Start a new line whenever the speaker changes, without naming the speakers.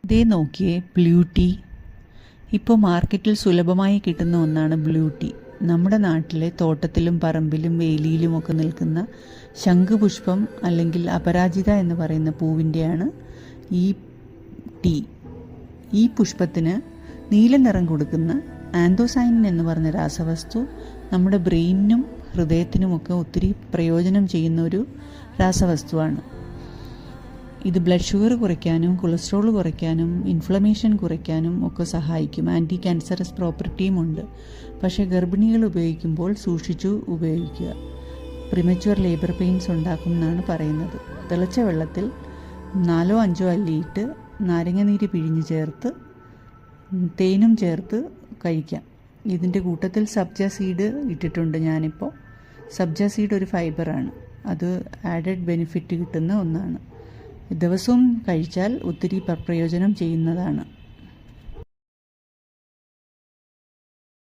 ദേ നോക്കിയേ, blue tea. ഇപ്പോൾ മാർക്കറ്റിൽ സുലഭമായി കിട്ടുന്ന ഒന്നാണ് ബ്ലൂ ടീ. നമ്മുടെ നാട്ടിലെ തോട്ടത്തിലും പറമ്പിലും വേലിയിലുമൊക്കെ നിൽക്കുന്ന ശംഖുപുഷ്പം അല്ലെങ്കിൽ അപരാജിത എന്ന് പറയുന്ന പൂവിൻ്റെയാണ് ഈ ടീ. ഈ പുഷ്പത്തിന് നീല നിറം കൊടുക്കുന്ന ആന്തോസൈനിൻ എന്ന് പറഞ്ഞ രാസവസ്തു നമ്മുടെ ബ്രെയിനിനും ഹൃദയത്തിനുമൊക്കെ ഒത്തിരി പ്രയോജനം ചെയ്യുന്ന ഒരു രാസവസ്തുവാണ്. ഇത് ബ്ലഡ് ഷുഗർ കുറയ്ക്കാനും കൊളസ്ട്രോൾ കുറയ്ക്കാനും ഇൻഫ്ലമേഷൻ കുറയ്ക്കാനും ഒക്കെ സഹായിക്കും. ആൻറ്റി ക്യാൻസറസ് പ്രോപ്പർട്ടിയുമുണ്ട്. പക്ഷേ ഗർഭിണികൾ ഉപയോഗിക്കുമ്പോൾ സൂക്ഷിച്ചു ഉപയോഗിക്കുക. പ്രിമച്വർ ലേബർ പെയിൻസ് ഉണ്ടാക്കും എന്നാണ് പറയുന്നത്. തിളച്ച വെള്ളത്തിൽ 4-5 അല്ലിയിട്ട് നാരങ്ങനീര് പിഴിഞ്ഞ് ചേർത്ത് തേനും ചേർത്ത് കഴിക്കാം. ഇതിൻ്റെ കൂട്ടത്തിൽ സബ്ജ സീഡ് ഇട്ടിട്ടുണ്ട് ഞാനിപ്പോൾ. സബ്ജ സീഡ് ഒരു ഫൈബറാണ്. അത് ആഡഡ് ബെനിഫിറ്റ് കിട്ടുന്ന ഒന്നാണ്. ദിവസവും കഴിച്ചാൽ ഒത്തിരി പ്രയോജനം ചെയ്യുന്നതാണ്.